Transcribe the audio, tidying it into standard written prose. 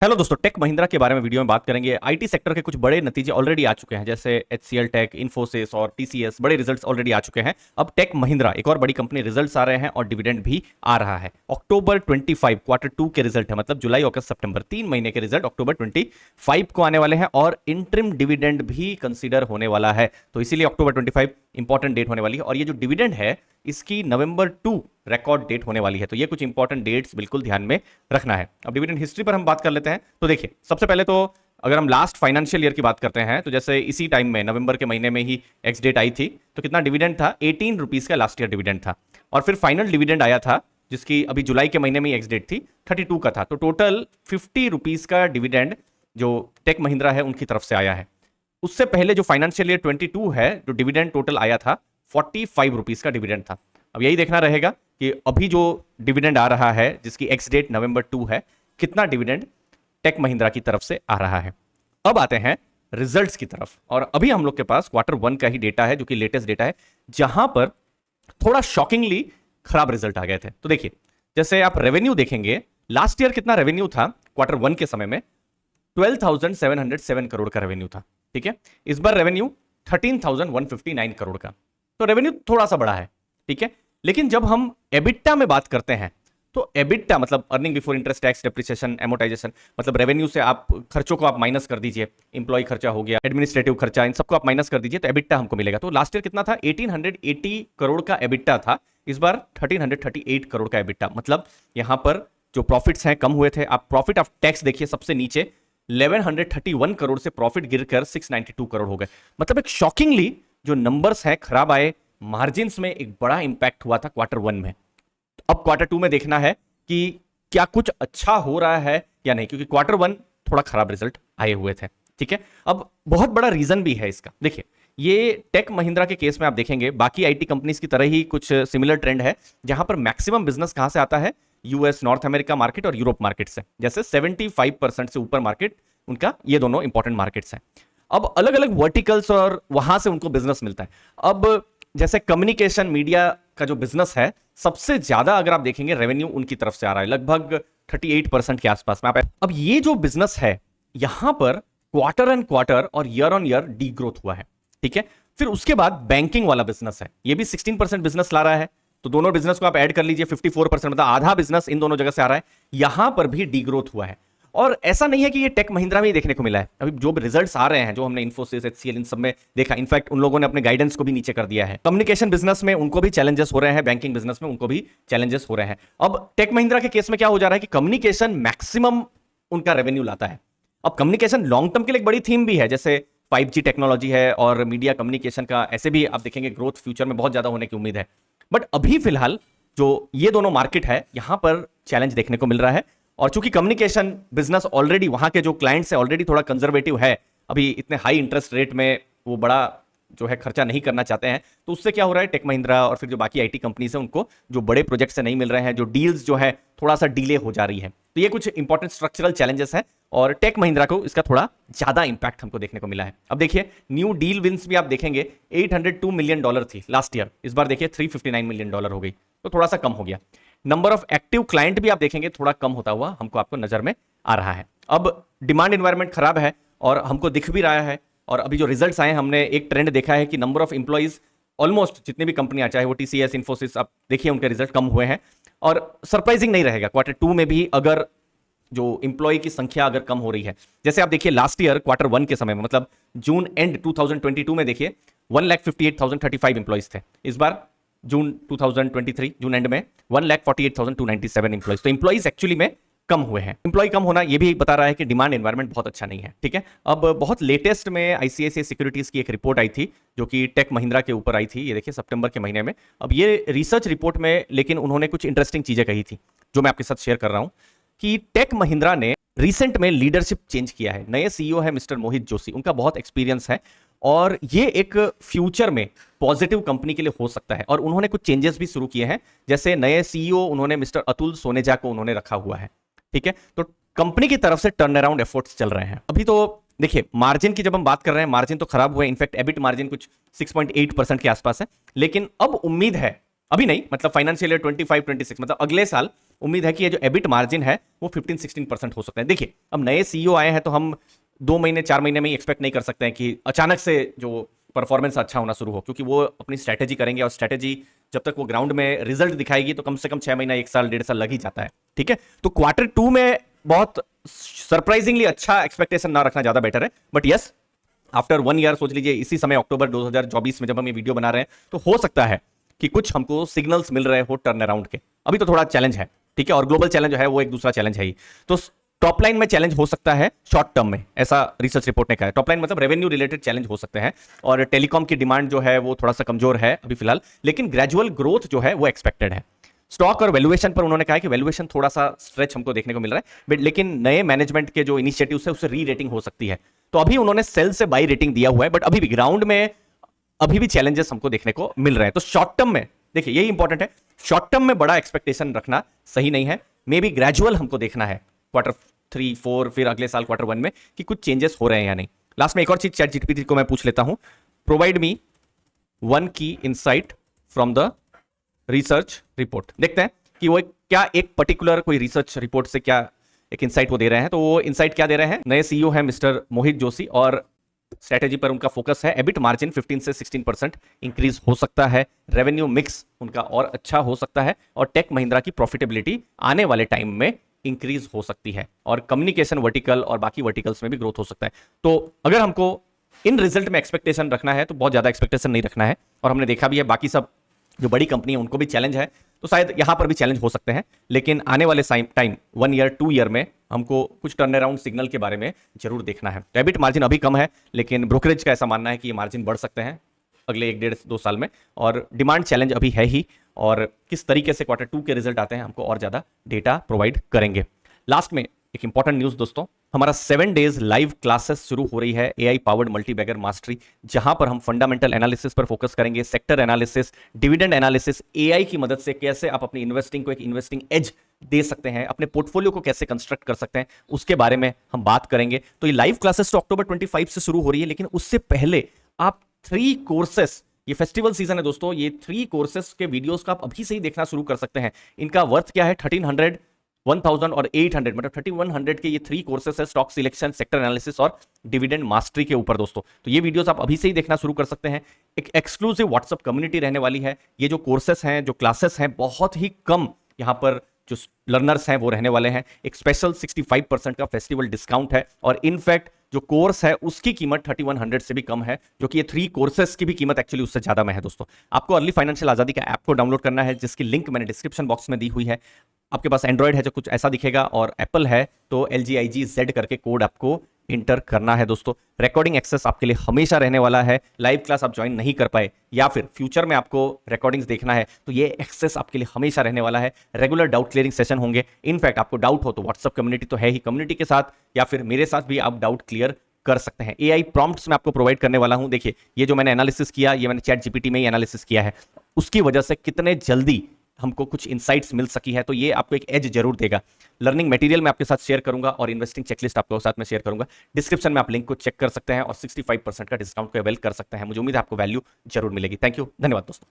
Hello दोस्तों, take Mahindra के बारे में वीडियो में बात करेंगे। आईटी सेक्टर के कुछ बड़े नतीजे ऑलरेडी आ चुके हैं, जैसे एचसीएल टेक, इन्फोसिस और टीसीएस। बड़े रिजल्ट्स ऑलरेडी आ चुके हैं। अब टेक महिंद्रा, एक और बड़ी कंपनी, रिजल्ट्स आ रहे हैं और डिविडेंड भी आ रहा है। अक्टूबर 25 क्वार्टर 2 के रिजल्ट है, मतलब जुलाई अगस्त सितंबर 3 महीने के रिजल्ट अक्टूबर 25 को आने वाले हैं और इंटरिम डिविडेंड भी कंसीडर होने वाला है। तो इसीलिए अक्टूबर 25 इंपॉर्टेंट डेट होने वाली है। और ये जो डिविडेंड है इसकी नवंबर 2 रिकॉर्ड डेट होने वाली है। तो ये कुछ इंपॉर्टेंट डेट्स बिल्कुल ध्यान में रखना है। अब डिविडेंड हिस्ट्री पर हम बात कर लेते हैं। तो देखिए, सबसे पहले तो अगर हम लास्ट फाइनेंशियल ईयर की बात करते हैं तो जैसे इसी टाइम में नवंबर के महीने में ही एक्स डेट आई थी, तो कितना डिविडेंड था? 18 रुपीज का लास्ट ईयर डिविडेंड था। और फिर फाइनल डिविडेंड आया था जिसकी अभी जुलाई के महीने में ही एक्स डेट थी, 32 का था। तो टोटल 50 रुपीज का डिविडेंड जो टेक महिंद्रा है उनकी तरफ से आया है। उससे पहले जो फाइनेंशियल ईयर 22 है, जो डिविडेंड टोटल आया था 45 रुपीज का डिविडेंड था। अब यही देखना रहेगा कि अभी जो डिविडेंड आ रहा है जिसकी एक्स डेट नवंबर 2 है, कितना डिविडेंड टेक महिंद्रा की तरफ से आ रहा है। अब आते हैं रिजल्ट्स की तरफ। और अभी हम लोग के पास क्वार्टर 1 का ही डेटा है, जो कि लेटेस्ट डेटा है, जहां पर थोड़ा शॉकिंगली खराब रिजल्ट आ गए थे। तो देखिए, जैसे आप रेवेन्यू देखेंगे, लास्ट ईयर कितना रेवेन्यू था क्वार्टर 1 के समय में? 12,707 करोड़ का रेवेन्यू था। ठीक है, इस बार रेवेन्यू 13,159 करोड़ का। तो रेवेन्यू थोड़ा सा बड़ा है, ठीक है। लेकिन जब हम एबिटा में बात करते हैं तो एबिटा मतलब earning before interest, tax, depreciation, amortisation, मतलब रेवेन्यू से आप खर्चों को आप माइनस कर दीजिए, इंप्लॉय खर्चा हो गया, एडमिनिस्ट्रेटिव खर्चा, इन सबको आप माइनस कर दीजिए तो एबिटा हमको मिलेगा। तो लास्ट ईयर कितना था? 1880 करोड़ का एबिटा था। इस बार 1338 करोड़ का एबिटा। मतलब यहां पर जो प्रॉफिट्स हैं कम हुए थे। आप प्रॉफिट ऑफ टैक्स देखिए, सबसे नीचे 1131 करोड़ से प्रॉफिट गिरकर 692 करोड़ हो गए। मतलब एक शॉकिंगली जो नंबर्स हैं खराब आए। मार्जिन्स में एक बड़ा इंपैक्ट हुआ था क्वार्टर 1 में। अब क्वार्टर 2 में देखना है कि क्या कुछ अच्छा हो रहा है या नहीं, क्योंकि क्वार्टर 1 थोड़ा खराब रिजल्ट आए हुए थे। ठीक है, अब बहुत बड़ा रीजन भी है इसका। देखिए, ये टेक महिंद्रा के केस में आप देखेंगे बाकी आईटी कंपनीज की तरह ही कुछ सिमिलर ट्रेंड है, जहां पर मैक्सिमम बिजनेस कहां से आता है? यूएस, नॉर्थ अमेरिका मार्केट और यूरोप मार्केट से। जैसे 75% से ऊपर मार्केट उनका, ये दोनों इंपॉर्टेंट मार्केट्स हैं। अब अलग अलग वर्टिकल्स और वहां से उनको बिजनेस मिलता है। अब जैसे कम्युनिकेशन मीडिया का जो बिजनेस है, सबसे ज्यादा अगर आप देखेंगे रेवेन्यू उनकी तरफ से आ रहा है, लगभग 38% के आसपास में। अब ये जो बिजनेस है, यहां पर क्वार्टर एंड क्वार्टर और year on year D growth हुआ है। ठीक है, फिर उसके बाद बैंकिंग वाला बिजनेस है, ये भी 16% बिजनेस ला रहा है। तो दोनों बिजनेस को आप ऐड कर लीजिए, 54%, मतलब आधा बिजनेस इन दोनों जगह से आ रहा है। यहां पर भी डी ग्रोथ हुआ है। और ऐसा नहीं है कि ये टेक महिंद्रा में ही देखने को मिला है। अभी जो रिजल्ट्स आ रहे हैं, जो हमने इन्फोसिस, एचसीएल, इन सब में देखा, इनफैक्ट उन लोगों ने अपने गाइडेंस को भी नीचे कर दिया है। कम्युनिकेशन बिजनेस में उनको भी चैलेंजेस हो रहे हैं, बैंकिंग बिजनेस में उनको भी चैलेंजेस हो रहे हैं। अब टेक महिंद्रा के केस में क्या हो जा रहा है कि कम्युनिकेशन मैक्सिमम उनका रेवेन्यू लाता है। अब कम्युनिकेशन लॉन्ग टर्म के लिए एक बड़ी थीम भी है, जैसे 5G टेक्नोलॉजी है और मीडिया कम्युनिकेशन का, ऐसे भी आप देखेंगे ग्रोथ फ्यूचर में बहुत ज्यादा होने की उम्मीद है। बट अभी फिलहाल जो ये दोनों मार्केट है, यहां पर चैलेंज देखने को मिल रहा है। और चूंकि कम्युनिकेशन बिजनेस ऑलरेडी वहां के जो क्लाइंट्स है ऑलरेडी थोड़ा कंजर्वेटिव है, अभी इतने हाई इंटरेस्ट रेट में वो बड़ा जो है खर्चा नहीं करना चाहते हैं, तो उससे क्या हो रहा है, टेक महिंद्रा और फिर जो बाकी आईटी कंपनीज है उनको जो बड़े प्रोजेक्ट से नहीं मिल रहे हैं, जो डील्स जो है थोड़ा सा डिले हो जा रही है। तो ये कुछ इंपॉर्टेंट स्ट्रक्चरल चैलेंजेस है और टेक महिंद्रा को इसका थोड़ा ज्यादा इंपैक्ट हमको देखने को मिला है। अब देखिए, न्यू डील विंस भी आप देखेंगे, $802 मिलियन थी लास्ट ईयर, इस बार देखिए $359 मिलियन हो गई, तो थोड़ा सा कम हो गया। नंबर ऑफ एक्टिव क्लाइंट भी आप देखेंगे थोड़ा कम होता हुआ हमको आपको नजर में आ रहा है। अब डिमांड एनवायरनमेंट खराब है और हमको दिख भी रहा है। और अभी जो रिजल्ट्स आए, हमने एक ट्रेंड देखा है कि नंबर ऑफ इंप्लॉइज ऑलमोस्ट जितनी भी कंपनियां, चाहे वो टीसीएस, इन्फोसिस, आप देखिए उनके रिजल्ट कम हुए हैं। और सरप्राइजिंग नहीं रहेगा क्वार्टर 2 में भी अगर जो इंप्लॉय की संख्या अगर कम हो रही है। जैसे आप देखिए लास्ट ईयर क्वार्टर 1 के समय में, मतलब जून एंड 2022 में देखिए 1,58,035 इंप्लॉइज थे। इस बार जून 2023 जून एंड में 1,48,297 इंप्लॉइज। तो इंप्लॉइज एक्चुअली में कम हुए हैं। इंप्लॉय कम होना ये भी बता रहा है कि डिमांड एनवायरनमेंट बहुत अच्छा नहीं है। ठीक है, अब बहुत लेटेस्ट में आईसीआईसीआई सिक्योरिटीज की एक रिपोर्ट आई थी जो कि टेक महिंद्रा के ऊपर आई थी, ये देखिए सितंबर के महीने में। अब ये रिसर्च रिपोर्ट में लेकिन उन्होंने कुछ इंटरेस्टिंग चीजें कही थी जो मैं आपके साथ शेयर कर रहा हूं, कि टेक महिंद्रा ने रिसेंट में लीडरशिप चेंज किया है। नए सीईओ है मिस्टर मोहित जोशी, उनका बहुत एक्सपीरियंस है और ये एक फ्यूचर में पॉजिटिव कंपनी के लिए हो सकता है। और उन्होंने कुछ चेंजेस भी शुरू किए हैं, जैसे नए सीईओ उन्होंने मिस्टर अतुल सोनेजा को उन्होंने रखा हुआ है। ठीक है, तो कंपनी की तरफ से टर्न अराउंड एफर्ट्स चल रहे हैं। अभी तो देखिए, मार्जिन की जब हम बात कर रहे हैं, मार्जिन तो खराब हुआ है। इनफैक्ट एबिट मार्जिन कुछ 6.8% के आसपास है। लेकिन अब उम्मीद है, अभी नहीं, मतलब फाइनेंशियल ईयर 25-26, मतलब अगले साल उम्मीद है कि ये जो एबिट मार्जिन है वो 15-16% हो सकता है। देखिए, अब नए सीईओ आए हैं तो हम 2 महीने 4 महीने में ही एक्सपेक्ट नहीं कर सकते हैं कि अचानक से जो परफॉर्मेंस अच्छा होना शुरू हो, क्योंकि वो अपनी स्ट्रैटेजी करेंगे और स्ट्रैटेजी जब तक वो ग्राउंड में रिजल्ट दिखाएगी तो कम से कम 6 महीना, 1 साल, 1.5 साल लग ही जाता है। ठीक है, तो क्वार्टर 2 में बहुत सरप्राइजिंगली अच्छा एक्सपेक्टेशन ना रखना ज्यादा बेटर है। बट यस, आफ्टर 1 ईयर, सोच लीजिए इसी समय अक्टूबर 2024 में जब हम ये वीडियो बना रहे हैं, तो हो सकता है कि कुछ हमको सिग्नल्स मिल रहे हो टर्न अराउंड के। अभी तो थोड़ा चैलेंज है, ठीक है, और ग्लोबल चैलेंज है वो एक दूसरा चैलेंज है ही। तो टॉप लाइन में चैलेंज हो सकता है शॉर्ट टर्म में, ऐसा रिसर्च रिपोर्ट ने कहा है। टॉप लाइन मतलब रेवेन्यू रिलेटेड चैलेंज हो सकते हैं, और टेलीकॉम की डिमांड जो है वो थोड़ा सा कमजोर है अभी फिलहाल, लेकिन ग्रेजुअल ग्रोथ जो है वो एक्सपेक्टेड है। स्टॉक और वैल्यूएशन पर उन्होंने कहा कि वैल्यूएशन थोड़ा सा स्ट्रेच हमको देखने को मिल रहा है, बट लेकिन नए मैनेजमेंट के जो इनिशिएटिव्स है उससे री रेटिंग हो सकती है। तो अभी उन्होंने सेल से बाई रेटिंग दिया हुआ है, बट अभी भी ग्राउंड में अभी भी चैलेंजेस हमको देखने को मिल रहे हैं। तो शॉर्ट टर्म में देखिए, यही इंपॉर्टेंट है, शॉर्ट टर्म में बड़ा एक्सपेक्टेशन रखना सही नहीं है। मे बी ग्रेजुअल हमको देखना है क्वार्टर 3, 4, फिर अगले साल क्वार्टर 1 में कि कुछ चेंजेस हो रहे हैं या नहीं। लास्ट में एक और चीज चैट जीपीटी को मैं पूछ लेता हूं, प्रोवाइड मी 1 की insight from the research report. देखते हैं कि वो क्या एक पर्टिकुलर कोई रिसर्च रिपोर्ट से क्या एक इनसाइट वो दे रहे हैं। तो वो इनसाइट क्या दे रहे हैं, नए सीईओ हैं मिस्टर मोहित जोशी, और स्ट्रेटेजी पर उनका फोकस है। एबिट मार्जिन 15 से 16% इंक्रीज हो सकता है, रेवेन्यू मिक्स उनका और अच्छा हो सकता है, और टेक महिंद्रा की प्रॉफिटेबिलिटी आने वाले टाइम में इंक्रीज हो सकती है, और कम्युनिकेशन वर्टिकल और बाकी वर्टिकल्स में भी ग्रोथ हो सकता है। तो अगर हमको इन रिजल्ट में एक्सपेक्टेशन रखना है तो बहुत ज्यादा एक्सपेक्टेशन नहीं रखना है, और हमने देखा भी है बाकी सब जो बड़ी कंपनी है उनको भी चैलेंज है, तो शायद यहां पर भी चैलेंज हो सकते हैं। लेकिन आने वाले टाइम 1 ईयर 2 ईयर में हमको कुछ टर्न अराउंड सिग्नल के बारे में जरूर देखना है। तो एबिट मार्जिन अभी कम है, लेकिन ब्रोकरेज का ऐसा मानना है कि ये मार्जिन बढ़ सकते हैं अगले 1-1.5-2 साल में, और डिमांड चैलेंज अभी है ही, और किस तरीके से क्वार्टर 2 के रिजल्ट आते हैं हमको और ज्यादा डेटा प्रोवाइड करेंगे। लास्ट में एक इंपॉर्टेंट न्यूज दोस्तों, हमारा 7 डेज लाइव क्लासेस शुरू हो रही है एआई पावर्ड मल्टीबैगर मास्टरी, जहां पर हम फंडामेंटल एनालिसिस पर फोकस करेंगे, sector analysis, dividend analysis, AI की मदद से कैसे आप अपनी इन्वेस्टिंग को एक इन्वेस्टिंग एज दे सकते हैं, अपने पोर्टफोलियो को कैसे कंस्ट्रक्ट कर सकते हैं, उसके बारे में हम बात करेंगे। तो ये लाइव क्लासेस तो अक्टूबर 25 से शुरू हो रही है, लेकिन उससे पहले आप 3 कोर्सेस, ये फेस्टिवल सीजन है दोस्तों, ये 3 कोर्सेस के वीडियोस का आप अभी से ही देखना शुरू कर सकते हैं। इनका वर्थ क्या है, 1300, 1000 और 800, मतलब 3100 के ये 3 कोर्सेस है, स्टॉक सिलेक्शन, सेक्टर एनालिसिस और डिविडेंड मास्टरी के ऊपर दोस्तों। तो ये वीडियोस आप अभी से ही देखना शुरू कर सकते हैं। एक एक्सक्लूसिव व्हाट्सएप कम्युनिटी रहने वाली है। ये जो कोर्सेस हैं, जो क्लासेस हैं, बहुत ही कम यहाँ पर जो लर्नर्स हैं वो रहने वाले हैं। एक स्पेशल 65% का फेस्टिवल डिस्काउंट है, और इनफैक्ट जो कोर्स है उसकी कीमत 3100 से भी कम है, जो कि ये 3 कोर्सेस की भी कीमत एक्चुअली उससे ज्यादा में है दोस्तों। आपको अर्ली फाइनेंशियल आजादी का ऐप को डाउनलोड करना है, जिसकी लिंक मैंने डिस्क्रिप्शन बॉक्स में दी हुई है। आपके पास एंड्रॉइड है जो कुछ ऐसा दिखेगा, और एप्पल है तो LGIGZ करके कोड आपको इंटर करना है दोस्तों। रिकॉर्डिंग एक्सेस आपके लिए हमेशा रहने वाला है। लाइव क्लास आप ज्वाइन नहीं कर पाए या फिर फ्यूचर में आपको रिकॉर्डिंग्स देखना है तो ये एक्सेस आपके लिए हमेशा रहने वाला है। रेगुलर डाउट क्लियरिंग सेशन होंगे। इनफैक्ट आपको डाउट हो तो व्हाट्सएप कम्युनिटी तो है ही, कम्युनिटी के साथ या फिर मेरे साथ भी आप डाउट क्लियर कर सकते हैं। एआई प्रॉम्प्ट्स मैं आपको प्रोवाइड करने वाला हूं। देखिए, ये जो मैंने एनालिसिस किया, ये मैंने चैट जीपीटी में ही एनालिसिस किया है, उसकी वजह से कितने जल्दी हमको कुछ इनसाइट्स मिल सकी है, तो ये आपको एक एज जरूर देगा। लर्निंग मटेरियल मैं आपके साथ शेयर करूंगा, और इन्वेस्टिंग चेकलिस्ट आपके साथ में शेयर करूंगा। डिस्क्रिप्शन में आप लिंक को चेक कर सकते हैं, और 65% का डिस्काउंट को अवेल कर सकते हैं। मुझे उम्मीद है आपको वैल्यू जरूर मिलेगी। थैंक यू, धन्यवाद दोस्तों।